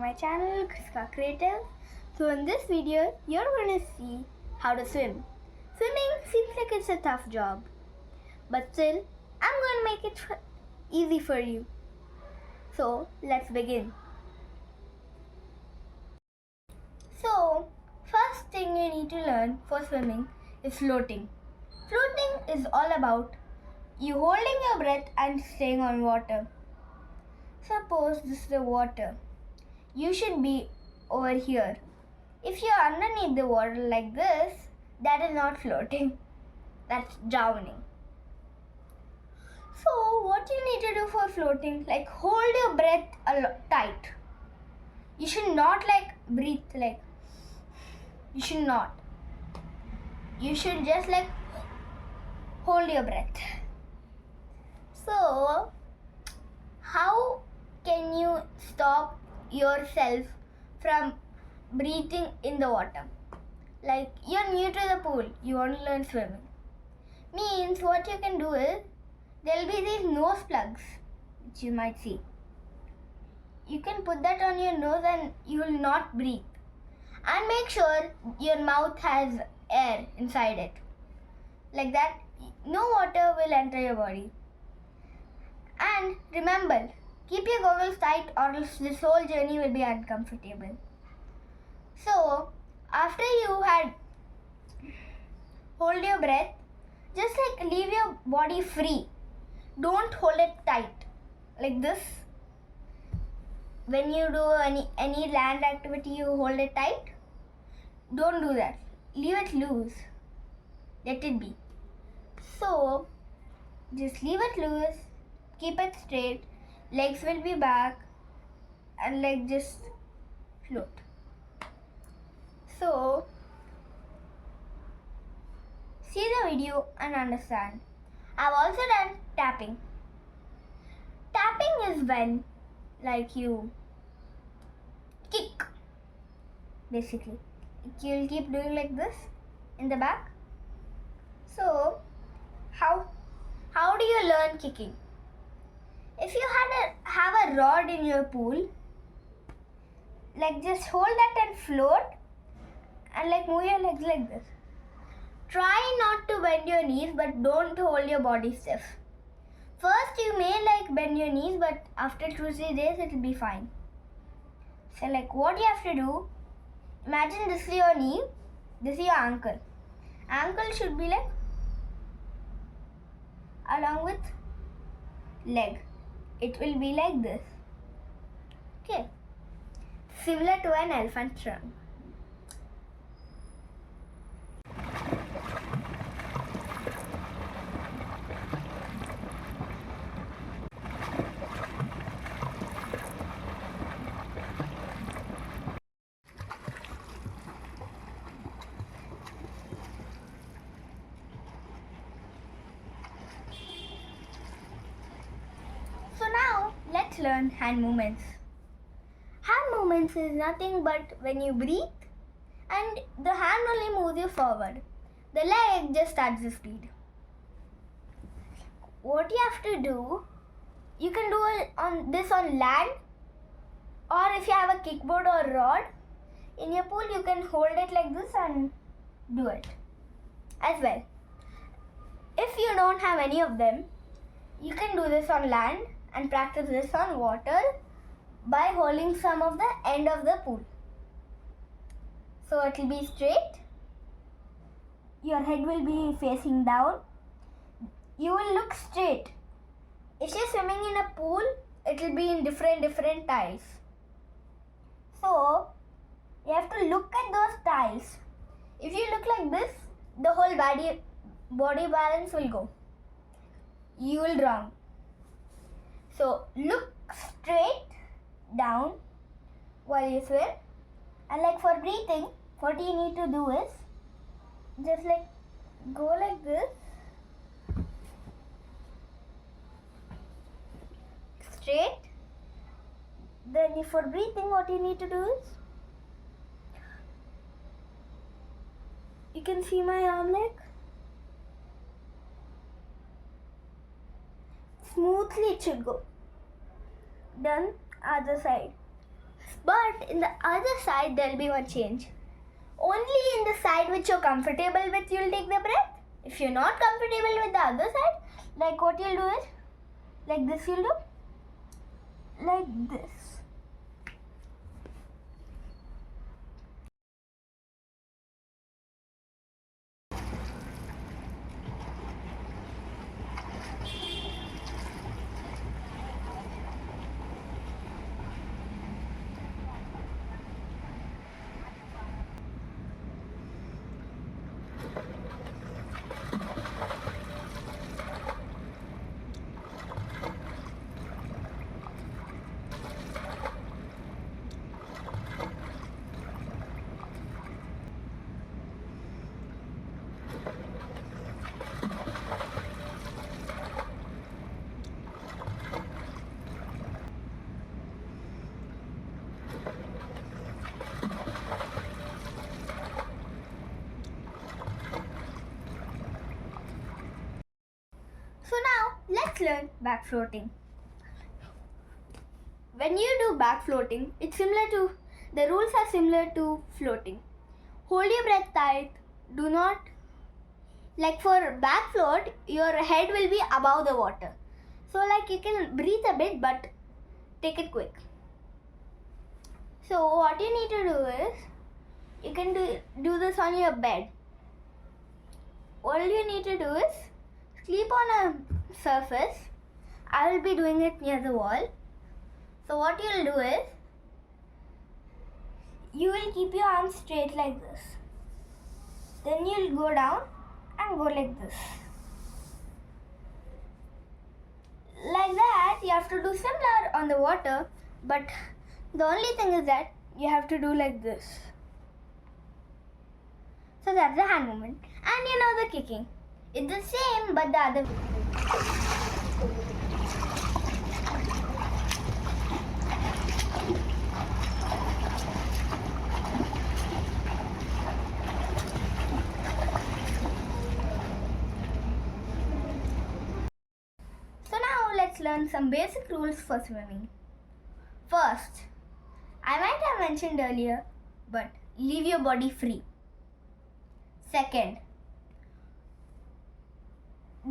my channel Krithika Creatives. So in this video, you're going to see how to swim. Swimming seems like it's a tough job, but still, I'm going to make it easy for you. So let's begin. So first thing you need to learn for swimming is floating. Floating is all about you holding your breath and staying on water. Suppose this is the water. You should be over here. If you're underneath the water like this, that is not floating. That's drowning. So what you need to do for floating, like hold your breath tight. You should not breathe like, you should not. You should just hold your breath. So how can you stop yourself from breathing in the water? Like you're new to the pool, you want to learn swimming. Means what you can do is, there will be these nose plugs which you might see. You can put that on your nose and you will not breathe. And make sure your mouth has air inside it. Like that, no water will enter your body. And remember, keep your goggles tight or else this whole journey will be uncomfortable. So, after you had hold your breath, just leave your body free. Don't hold it tight like this. When you do any land activity, you hold it tight. Don't do that. Leave it loose. Let it be. So, just leave it loose. Keep it straight. Legs will be back. And just float. So, see the video and understand. I've also done tapping. Tapping is when you kick. Basically. You'll keep doing like this in the back. So, how do you learn kicking? If you have a rod in your pool, just hold that and float and move your legs like this. Try not to bend your knees, but don't hold your body stiff. First you may bend your knees, but after 2-3 days it will be fine. So what you have to do, imagine this is your knee, this is your ankle. Ankle should be along with leg. It will be like this. Okay. Similar to an elephant trunk. So now let's learn hand movements. Hand movements is nothing but when you breathe and the hand only moves you forward. The leg just adds the speed. What you have to do, you can do this on land, or if you have a kickboard or rod in your pool, you can hold it like this and do it as well. If you don't have any of them, you can do this on land and practice this on water by holding some of the end of the pool. So it will be straight. Your head will be facing down. You will look straight. If you're swimming in a pool, it will be in different tiles. So you have to look at those tiles. If you look like this, the whole body balance will go. You will drown. So look straight down while you swim, and for breathing, what you need to do is just go like this, straight. Then for breathing, what you need to do is, you can see my arm smoothly it should go. Then other side. But in the other side, there will be one change. Only in the side which you're comfortable with, you'll take the breath. If you're not comfortable with the other side, like what you'll do is, like this you'll do, like this. So now let's learn back floating. When you do back floating, the rules are similar to floating. Hold your breath tight. Do not, like for back float, your head will be above the water. So like you can breathe a bit, but take it quick. So what you need to do is, you can do this on your bed. All you need to do is sleep on a surface. I will be doing it near the wall. So what you will do is, you will keep your arms straight like this. Then you will go down and go like this. Like that, you have to do similar on the water, but the only thing is that you have to do like this. So that's the hand movement. And you know the kicking. It's the same but the other way. So now let's learn some basic rules for swimming. First, I might have mentioned earlier, but leave your body free. Second,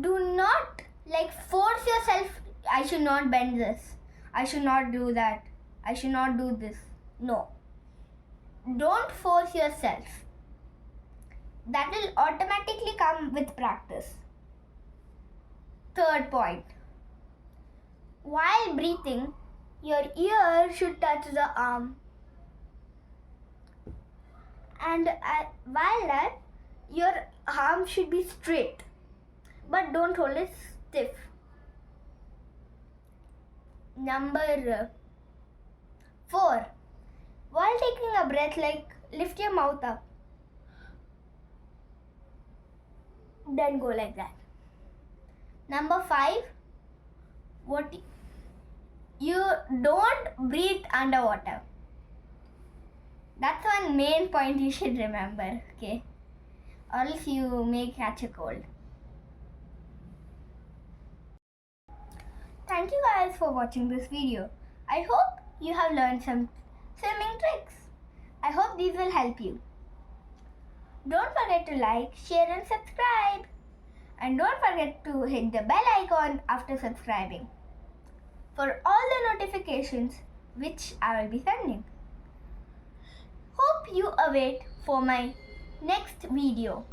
do not force yourself. I should not bend this. I should not do that. I should not do this. No. Don't force yourself. That will automatically come with practice. Third point. While breathing, your ear should touch the arm. And while that, your arm should be straight. But don't hold it stiff. Number 4. While taking a breath, lift your mouth up. Then go like that. Number 5. You don't breathe underwater. That's one main point you should remember, okay? Or else you may catch a cold. Thank you guys for watching this video. I hope you have learned some swimming tricks. I hope these will help you. Don't forget to like, share and subscribe. And don't forget to hit the bell icon after subscribing for all the notifications which I will be sending. Hope you await for my next video.